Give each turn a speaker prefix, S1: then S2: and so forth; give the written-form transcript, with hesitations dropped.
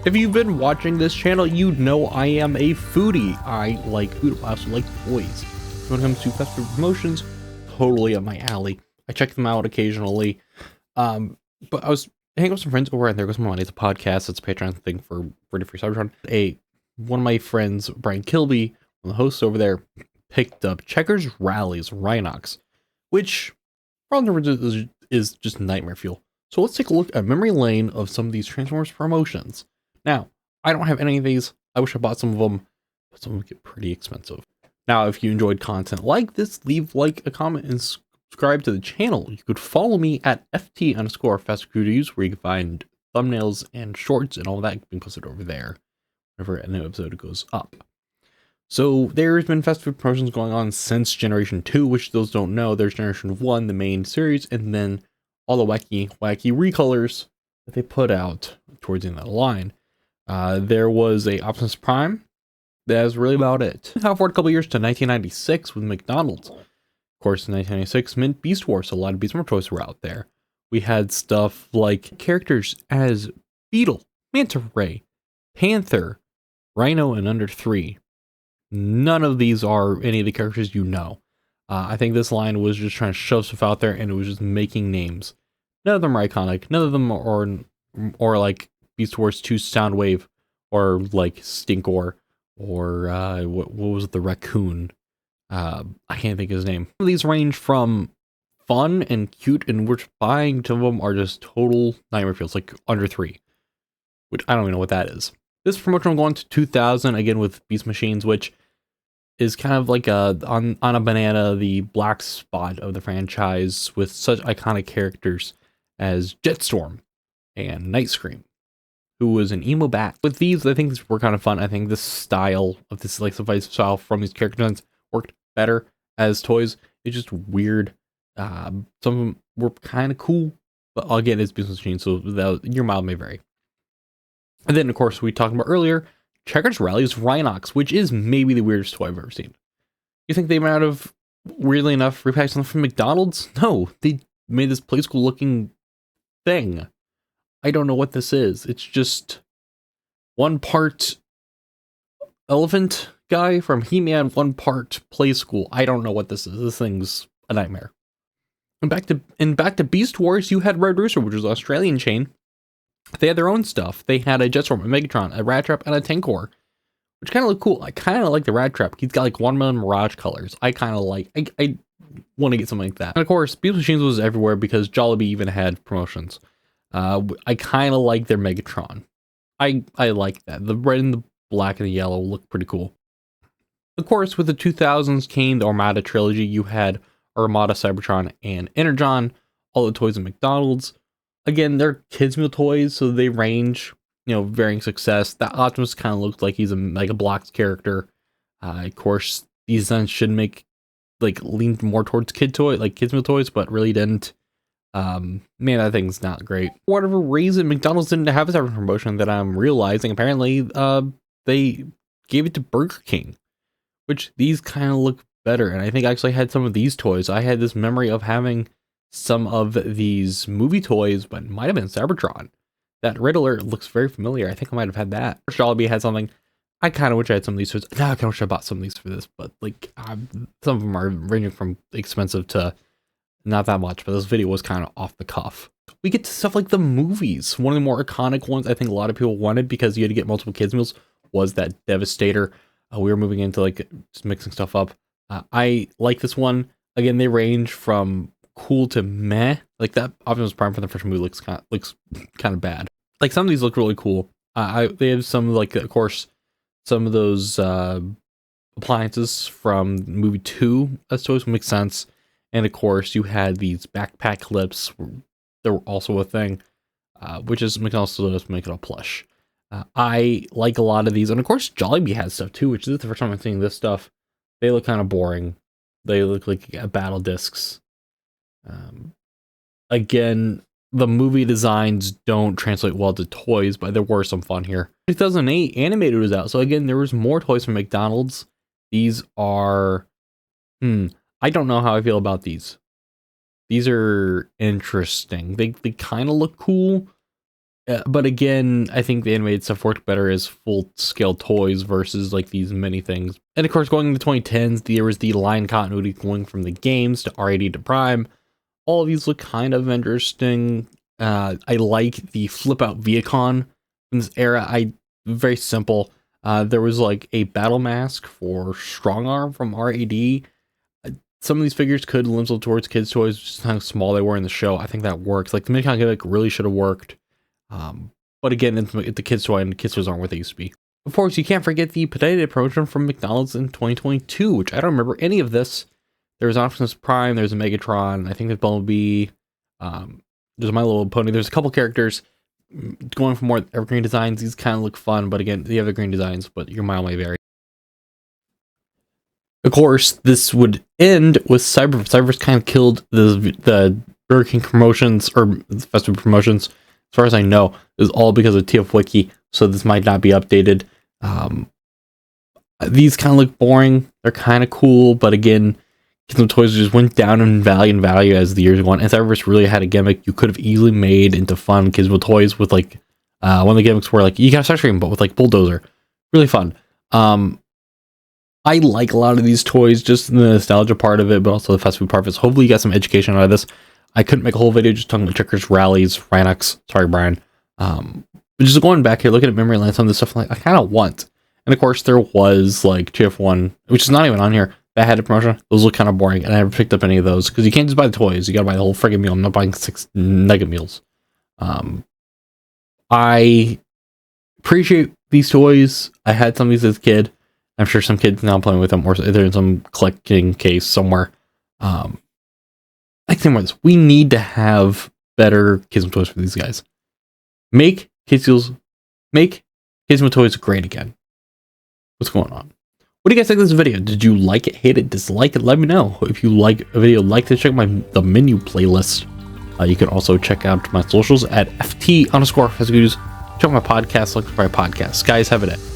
S1: If you've been watching this channel, you know I am a foodie. I like food, I also like toys. When it comes to fast food promotions, totally up my alley. I check them out occasionally. But I was hanging with some friends over at There Goes My Money. It's a podcast. It's a Patreon thing for free Cybertron. One of my friends, Brian Kilby, one of the hosts over there, picked up Checkers Rally's Rhinox, which probably is just nightmare fuel. So let's take a look at memory lane of some of these Transformers promotions. Now, I don't have any of these. I wish I bought some of them, but some of them get pretty expensive. Now, if you enjoyed content like this, leave a comment, and subscribe to the channel. You could follow me at FT_FastFoodUs, where you can find thumbnails and shorts and all that being posted over there whenever a new episode goes up. So there's been fast food promotions going on since Generation 2, which those don't know, there's Generation 1, the main series, and then all the wacky recolors that they put out towards the end of the line. There was a Optimus Prime. That's really about it. Now forward a couple years to 1996 with McDonald's. Of course, in 1996 meant Beast Wars, so a lot of Beast Wars toys were out there. We had stuff like characters as Beetle, Manta Ray, Panther, Rhino, and Under 3. None of these are any of the characters you know. I think this line was just trying to shove stuff out there, and it was just making names. None of them are iconic. None of them are like Beast Wars 2 Soundwave, or like Stinkor, or what was it, the raccoon? I can't think of his name. These range from fun and cute, and which buying to them are just total nightmare fuels, like Under 3, which I don't even know what that is. This promotion will go on to 2000 again with Beast Machines, which is kind of like on a banana, the black spot of the franchise, with such iconic characters as Jetstorm and Nightscream, who was an emo bat. With these, I think these were kind of fun. I think this style of this like device style from these character designs worked better as toys. It's just weird. Some of them were kind of cool, but again, it's Beast Machine, so your mild may vary. And then, of course, we talked about earlier, Checkers Rally's Rhinox, which is maybe the weirdest toy I've ever seen. You think they might have, weirdly enough, repackaged something from McDonald's? No, they made this play school looking thing. I don't know what this is. It's just one part elephant guy from He-Man, one part play school. I don't know what this is. This thing's a nightmare. And back to Beast Wars, you had Red Rooster, which was an Australian chain. They had their own stuff. They had a Jetstorm, a Megatron, a Rattrap, and a Tankor, which kind of look cool. I kind of like the Rattrap. He's got like Watermelon Mirage colors. I kind of like, I want to get something like that. And of course, Beast Machines was everywhere because Jollibee even had promotions. I kind of like their Megatron. I like that. The red and the black and the yellow look pretty cool. Of course, with the 2000s came the Armada trilogy. You had Armada, Cybertron, and Energon, all the toys at McDonald's. Again, they're kids' meal toys, so they range, varying success. That Optimus kind of looked like he's like a Blocks character. Of course, these designs should lean more towards kids' meal toys, but really didn't. Man, that thing's not great. For whatever reason, McDonald's didn't have a separate promotion that I'm realizing. Apparently, they gave it to Burger King, which these kind of look better. And I think I actually had some of these toys. I had this memory of having some of these movie toys, but it might have been Cybertron. That Riddler looks very familiar. I think I might have had that. Jollibee had something. I kind of wish I had some of these toys. Now I kind of wish I bought some of these for this, but some of them are ranging from expensive to not that much, but this video was kind of off the cuff. We get to stuff like the movies. One of the more iconic ones I think a lot of people wanted because you had to get multiple kids meals was that Devastator. We were moving into just mixing stuff up. I like this one. Again, they range from cool to meh. Like that Optimus Prime from the first movie looks kind of bad. Like some of these look really cool. They have some of course some of those appliances from movie 2 as toys make sense. And of course you had these backpack clips that were also a thing, which is also does make it a plush. I like a lot of these, and of course Jollibee has stuff too, which is the first time I'm seeing this stuff. They look kind of boring. They look like battle discs. Again, the movie designs don't translate well to toys, but there were some fun here. 2008, Animated was out, so again, there was more toys from McDonald's. These are, I don't know how I feel about these. These are interesting. They kind of look cool, But again, I think the animated stuff worked better as full-scale toys versus like these mini things. And of course, going into 2010s, there was the line continuity going from the games to R80 to Prime. All of these look kind of interesting. I like the flip-out Viacon in this era. Very simple. There was like a battle mask for Strong Arm from RAD. Some of these figures could lend towards kids' toys, just how small they were in the show. I think that works. Like the Midcon gimmick really should have worked. But again, it's the kids' toy, and kids' toys aren't what they used to be. Of course, you can't forget the Potato Day promotion from McDonald's in 2022, which I don't remember any of this. There was Optimus Prime, there's a Megatron, I think there's Bumblebee, there's My Little Pony, there's a couple characters. Going for more evergreen designs, these kind of look fun, but again, the evergreen designs, but your mile may vary. Of course, this would end with Cyberverse. Cyberverse kind of killed the Burger King promotions, or the fast food promotions. As far as I know, it was all because of TF Wiki, so this might not be updated. These kind of look boring. They're kind of cool, but again, Kids Toys just went down in value as the years went. And Cyberverse really had a gimmick you could have easily made into fun Kids Toys with like one of the gimmicks were like you got a sex cream, but with like Bulldozer. Really fun. I like a lot of these toys, just the nostalgia part of it, but also the fast food part of it. So hopefully you got some education out of this. I couldn't make a whole video just talking about Checkers, rallies, Rhinox. Sorry, Brian. But just going back here, looking at memory lane, some of the stuff like I kind of want. And of course, there was like TF1, which is not even on here, that had a promotion. Those look kind of boring, and I never picked up any of those because you can't just buy the toys. You got to buy the whole friggin' meal. I'm not buying 6 nugget meals. I appreciate these toys. I had some of these as a kid. I'm sure some kids now playing with them, or they're in some collecting case somewhere. I think more this. We need to have better Kids Toys for these guys. Make Kids Toys great again. What's going on? What do you guys think of this video? Did you like it, hate it, dislike it? Let me know. If you like a video, like to check the menu playlist. You can also check out my socials at ft_. Check out my podcast, look for my podcast. Guys, have a day.